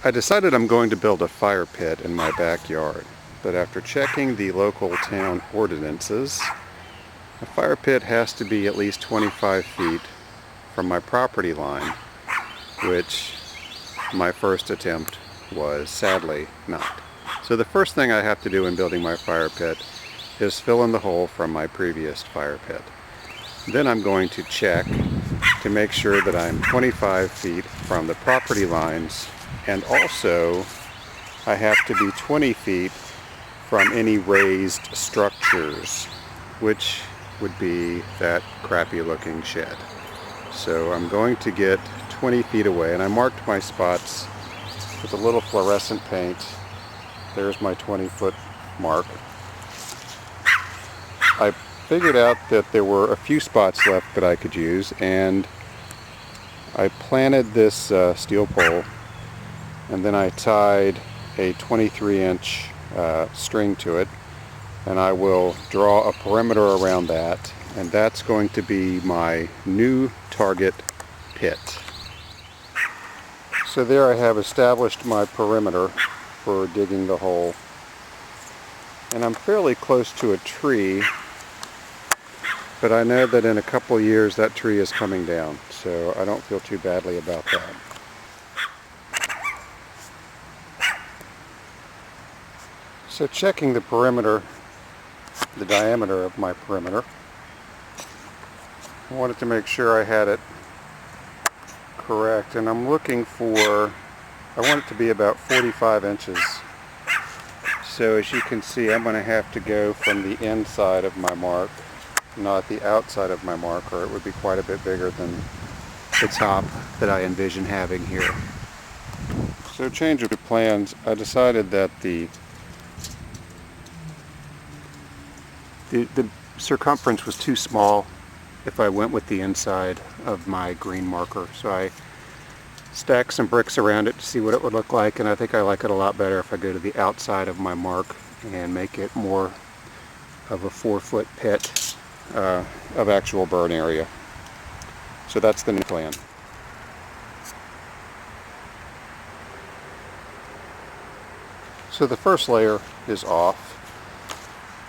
I decided I'm going to build a fire pit in my backyard, but after checking the local town ordinances, a fire pit has to be at least 25 feet from my property line, which my first attempt was sadly not. So the first thing I have to do in building my fire pit is fill in the hole from my previous fire pit. Then I'm going to check to make sure that I'm 25 feet from the property lines, and also I have to be 20 feet from any raised structures, which would be that crappy looking shed. So I'm going to get 20 feet away, and I marked my spots with a little fluorescent paint. There's my 20-foot mark. I figured out that there were a few spots left that I could use, and I planted this steel pole, and then I tied a 23-inch string to it, and I will draw a perimeter around that, and that's going to be my new target pit. So there I have established my perimeter for digging the hole, and I'm fairly close to a tree, but I know that in a couple of years that tree is coming down, so I don't feel too badly about that. So checking the perimeter, the diameter of my perimeter, I wanted to make sure I had it correct, and I'm looking for, I want it to be about 45 inches. So as you can see, I'm going to have to go from the inside of my mark, not the outside of my mark, or it would be quite a bit bigger than the top that I envision having here. So change of plans, I decided that the circumference was too small if I went with the inside of my green marker. So I stacked some bricks around it to see what it would look like, and I think I like it a lot better if I go to the outside of my mark and make it more of a 4-foot pit of actual burn area. So that's the new plan. So the first layer is off,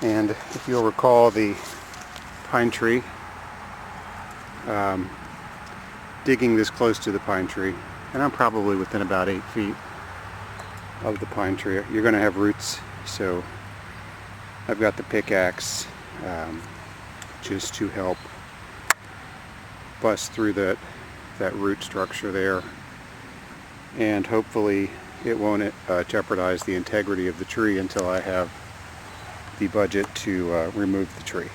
and if you'll recall the pine tree, digging this close to the pine tree, and I'm probably within about 8 feet of the pine tree. You're going to have roots, so I've got the pickaxe just to help bust through that root structure there, and hopefully it won't jeopardize the integrity of the tree until I have the budget to remove the tree.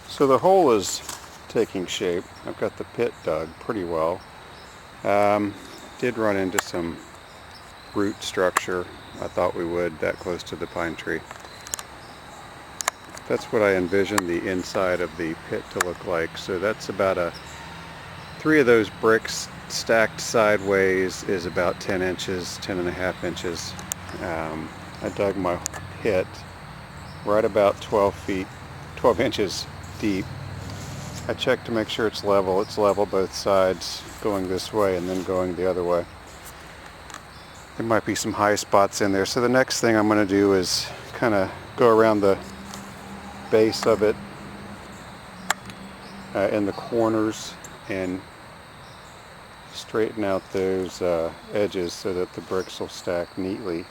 So the hole is taking shape. I've got the pit dug pretty well. Did run into some root structure. I thought we would, that close to the pine tree. That's what I envision the inside of the pit to look like. So that's about 3 of those bricks stacked sideways is about 10 inches, 10.5 inches. I dug my pit right about 12 inches deep. I checked to make sure it's level. It's level both sides, going this way and then going the other way. There might be some high spots in there. So the next thing I'm going to do is kind of go around the base of it in the corners and straighten out those edges so that the bricks will stack neatly.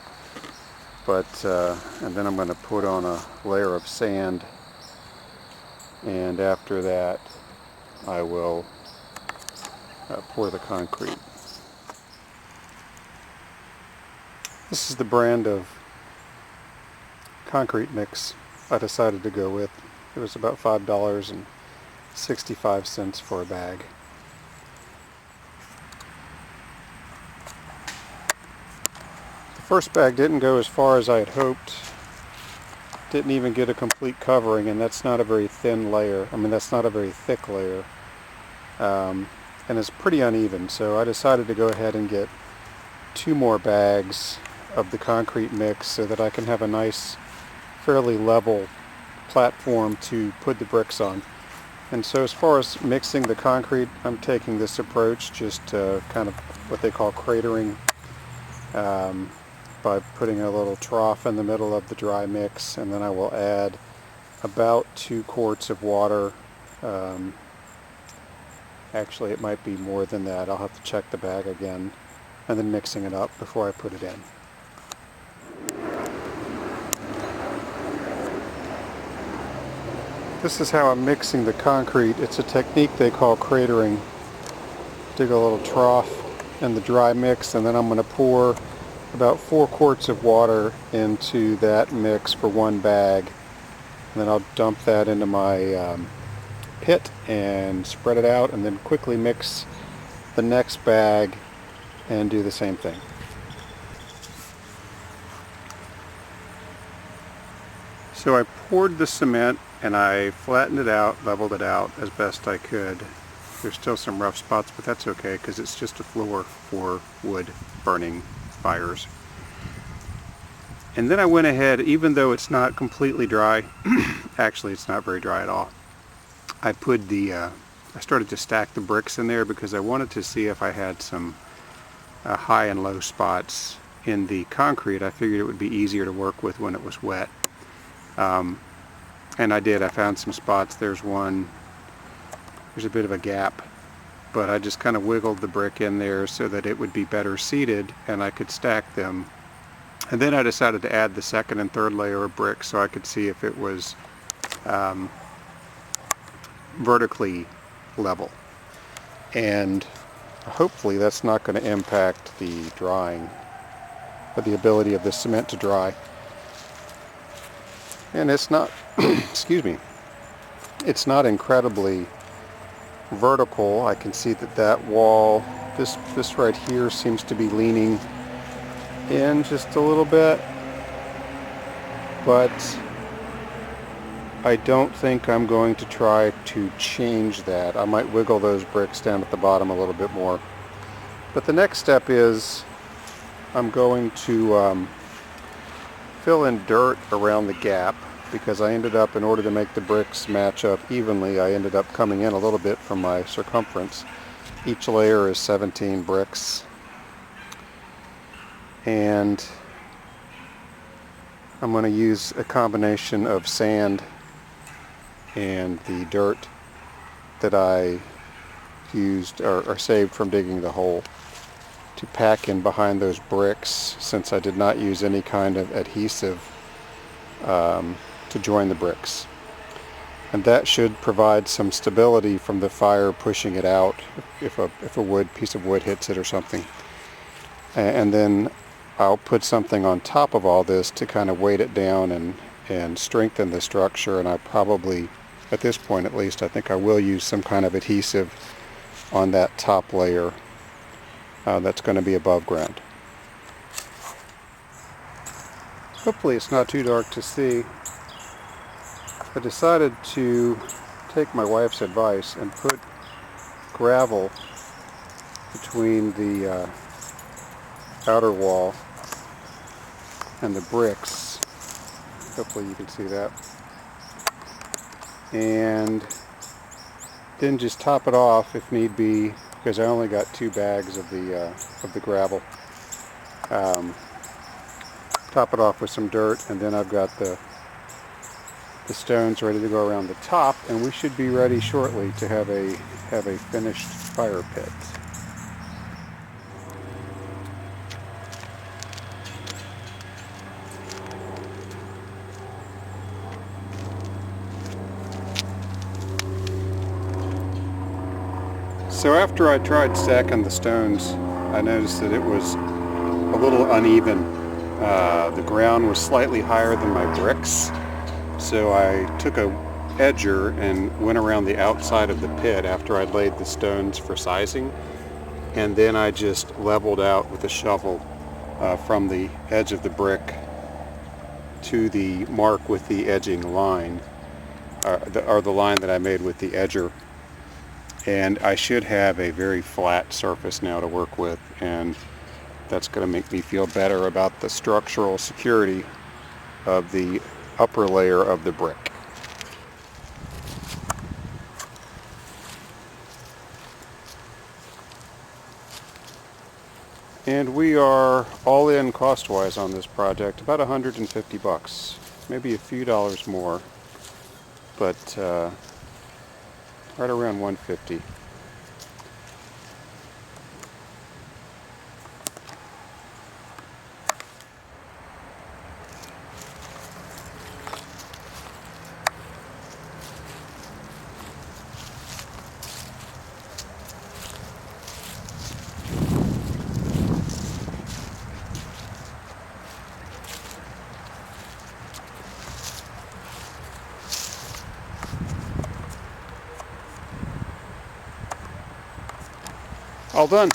And then I'm going to put on a layer of sand, and after that I will pour the concrete. This is the brand of concrete mix I decided to go with. It was about $5.65 for a bag. The first bag didn't go as far as I had hoped. Didn't even get a complete covering, and that's not a very thin layer. I mean, that's not a very thick layer. And it's pretty uneven, so I decided to go ahead and get 2 more bags of the concrete mix so that I can have a nice, fairly level platform to put the bricks on. And so as far as mixing the concrete, I'm taking this approach just kind of what they call cratering, by putting a little trough in the middle of the dry mix, and then I will add about 2 quarts of water. Actually, it might be more than that. I'll have to check the bag again, and then mixing it up before I put it in. This is how I'm mixing the concrete. It's a technique they call cratering. Dig a little trough in the dry mix, and then I'm going to pour about 4 quarts of water into that mix for 1 bag. And then I'll dump that into my pit and spread it out, and then quickly mix the next bag and do the same thing. So I poured the cement and I flattened it out, leveled it out as best I could. There's still some rough spots, but that's okay because it's just a floor for wood burning fires. And then I went ahead, even though it's not completely dry, actually it's not very dry at all, I started to stack the bricks in there because I wanted to see if I had some high and low spots in the concrete. I figured it would be easier to work with when it was wet. And I did. I found some spots. There's one, there's a bit of a gap, but I just kind of wiggled the brick in there so that it would be better seated and I could stack them. And then I decided to add the second and third layer of brick so I could see if it was vertically level. And hopefully that's not going to impact the drying or the ability of the cement to dry. And it's not, excuse me, it's not incredibly vertical. I can see that wall, this right here seems to be leaning in just a little bit, but I don't think I'm going to try to change that. I might wiggle those bricks down at the bottom a little bit more. But the next step is I'm going to fill in dirt around the gap, because I ended up, in order to make the bricks match up evenly, I ended up coming in a little bit from my circumference. Each layer is 17 bricks. And I'm going to use a combination of sand and the dirt that I used or saved from digging the hole to pack in behind those bricks, since I did not use any kind of adhesive to join the bricks. And that should provide some stability from the fire pushing it out if a piece of wood hits it or something. And then I'll put something on top of all this to kind of weight it down and strengthen the structure. And I probably, at this point at least, I think I will use some kind of adhesive on that top layer that's going to be above ground. Hopefully it's not too dark to see. I decided to take my wife's advice and put gravel between the outer wall and the bricks. Hopefully you can see that. And then just top it off if need be, because I only got 2 bags of the gravel. Top it off with some dirt, and then I've got the stones ready to go around the top, and we should be ready shortly to have a finished fire pit. So after I tried stacking the stones, I noticed that it was a little uneven. The ground was slightly higher than my bricks, so I took a edger and went around the outside of the pit after I'd laid the stones for sizing, and then I just leveled out with a shovel from the edge of the brick to the mark with the edging line, or the line that I made with the edger. And I should have a very flat surface now to work with, and that's going to make me feel better about the structural security of the upper layer of the brick. And we are all in cost-wise on this project, about 150 bucks, maybe a few dollars more, but right around 150. All done.